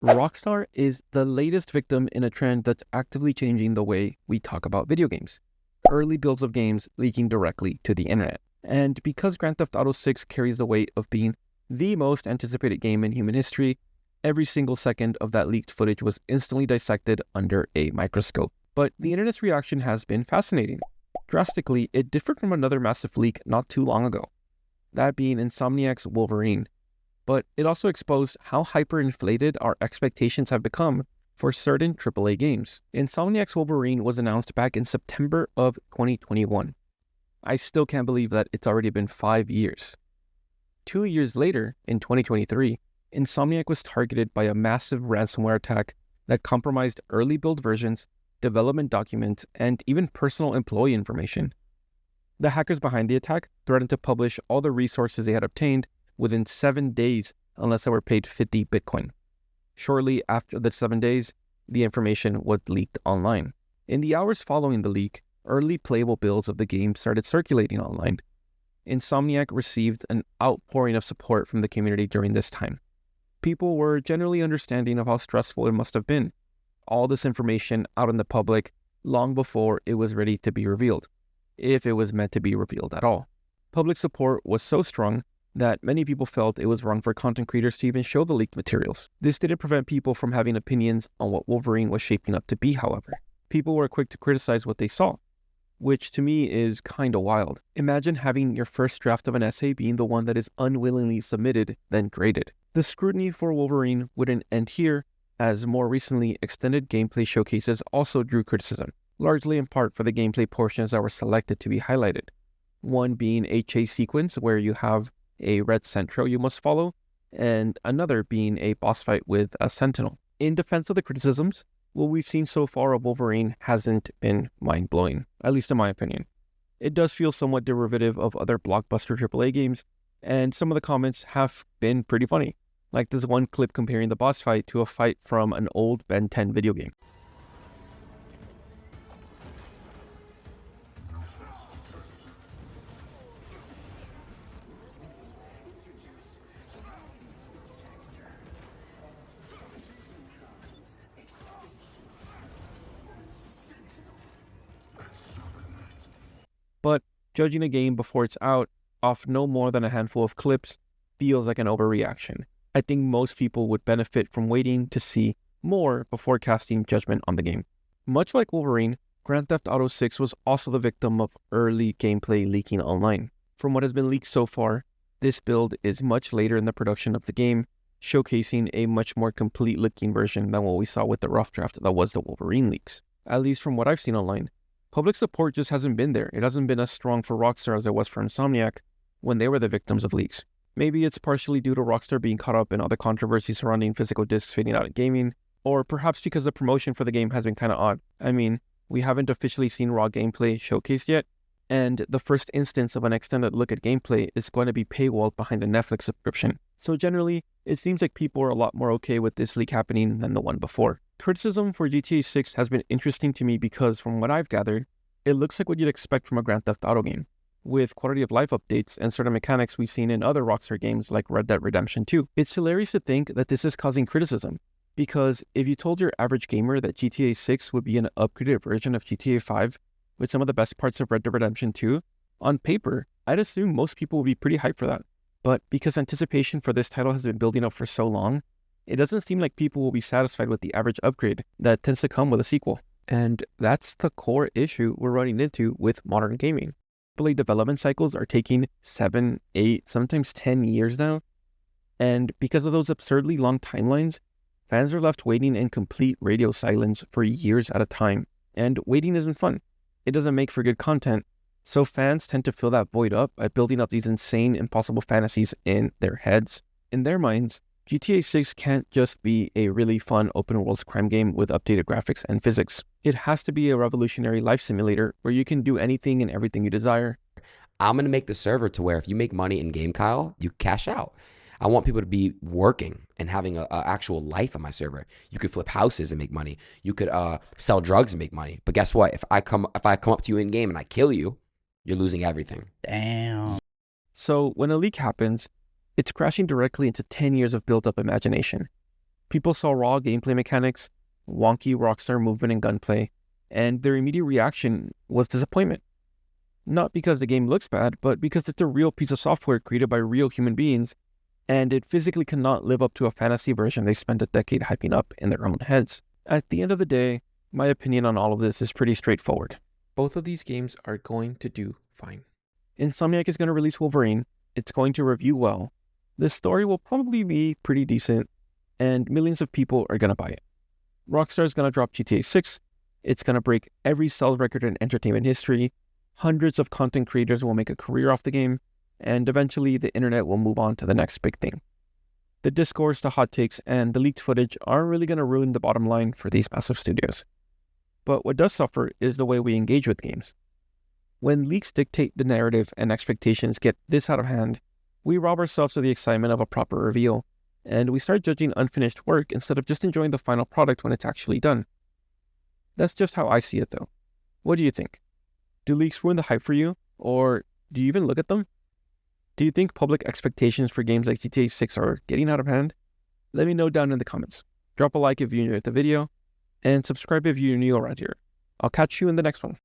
Rockstar is the latest victim in a trend that's actively changing the way we talk about video games. Early builds of games leaking directly to the internet. And because Grand Theft Auto 6 carries the weight of being the most anticipated game in human history, every single second of that leaked footage was instantly dissected under a microscope. But the internet's reaction has been fascinating. Drastically, it differed from another massive leak not too long ago, that being Insomniac's Wolverine. But it also exposed how hyperinflated our expectations have become for certain AAA games. Insomniac's Wolverine was announced back in September of 2021. I still can't believe that it's already been 5 years. 2 years later, in 2023, Insomniac was targeted by a massive ransomware attack that compromised early build versions, development documents, and even personal employee information. The hackers behind the attack threatened to publish all the resources they had obtained within 7 days unless they were paid 50 Bitcoin. Shortly after the 7 days, the information was leaked online. In the hours following the leak, early playable builds of the game started circulating online. Insomniac received an outpouring of support from the community during this time. People were generally understanding of how stressful it must have been. All this information out in the public long before it was ready to be revealed, if it was meant to be revealed at all. Public support was so strong that many people felt it was wrong for content creators to even show the leaked materials. This didn't prevent people from having opinions on what Wolverine was shaping up to be, however. People were quick to criticize what they saw, which to me is kinda wild. Imagine having your first draft of an essay being the one that is unwillingly submitted, then graded. The scrutiny for Wolverine wouldn't end here, as more recently extended gameplay showcases also drew criticism, largely in part for the gameplay portions that were selected to be highlighted. One being a chase sequence where you have a red Sentro you must follow, and another being a boss fight with a Sentinel. In defense of the criticisms, what we've seen so far of Wolverine hasn't been mind-blowing, at least in my opinion. It does feel somewhat derivative of other blockbuster AAA games, and some of the comments have been pretty funny, like this one clip comparing the boss fight to a fight from an old Ben 10 video game. But judging a game before it's out off no more than a handful of clips feels like an overreaction. I think most people would benefit from waiting to see more before casting judgment on the game. Much like Wolverine, Grand Theft Auto 6 was also the victim of early gameplay leaking online. From what has been leaked so far, this build is much later in the production of the game, showcasing a much more complete-looking version than what we saw with the rough draft that was the Wolverine leaks. At least from what I've seen online, public support just hasn't been there. It hasn't been as strong for Rockstar as it was for Insomniac when they were the victims of leaks. Maybe it's partially due to Rockstar being caught up in all the controversy surrounding physical discs fading out in gaming, or perhaps because the promotion for the game has been kinda odd. I mean, we haven't officially seen raw gameplay showcased yet, and the first instance of an extended look at gameplay is going to be paywalled behind a Netflix subscription. So generally, it seems like people are a lot more okay with this leak happening than the one before. Criticism for GTA 6 has been interesting to me because, from what I've gathered, it looks like what you'd expect from a Grand Theft Auto game, with quality of life updates and certain mechanics we've seen in other Rockstar games like Red Dead Redemption 2. It's hilarious to think that this is causing criticism, because if you told your average gamer that GTA 6 would be an upgraded version of GTA 5 with some of the best parts of Red Dead Redemption 2, on paper, I'd assume most people would be pretty hyped for that. But because anticipation for this title has been building up for so long, it doesn't seem like people will be satisfied with the average upgrade that tends to come with a sequel. And that's the core issue we're running into with modern gaming. AAA development cycles are taking 7, 8, sometimes 10 years now. And because of those absurdly long timelines, fans are left waiting in complete radio silence for years at a time. And waiting isn't fun. It doesn't make for good content. So fans tend to fill that void up by building up these insane, impossible fantasies in their heads. In their minds, GTA 6 can't just be a really fun open-world crime game with updated graphics and physics. It has to be a revolutionary life simulator where you can do anything and everything you desire. I'm going to make the server to where if you make money in game, Kyle, you cash out. I want people to be working and having an actual life on my server. You could flip houses and make money. You could sell drugs and make money. But guess what? If I come up to you in game and I kill you, you're losing everything. Damn. So when a leak happens, it's crashing directly into 10 years of built-up imagination. People saw raw gameplay mechanics, wonky Rockstar movement and gunplay, and their immediate reaction was disappointment. Not because the game looks bad, but because it's a real piece of software created by real human beings, and it physically cannot live up to a fantasy version they spent a decade hyping up in their own heads. At the end of the day, my opinion on all of this is pretty straightforward. Both of these games are going to do fine. Insomniac is going to release Wolverine, it's going to review well, the story will probably be pretty decent, and millions of people are going to buy it. Rockstar is going to drop GTA 6, it's going to break every sales record in entertainment history, hundreds of content creators will make a career off the game, and eventually the internet will move on to the next big thing. The discourse, the hot takes, and the leaked footage aren't really going to ruin the bottom line for these massive studios. But what does suffer is the way we engage with games. When leaks dictate the narrative and expectations get this out of hand, we rob ourselves of the excitement of a proper reveal, and we start judging unfinished work instead of just enjoying the final product when it's actually done. That's just how I see it though. What do you think? Do leaks ruin the hype for you, or do you even look at them? Do you think public expectations for games like GTA 6 are getting out of hand? Let me know down in the comments. Drop a like if you enjoyed the video, and subscribe if you're new around here. I'll catch you in the next one.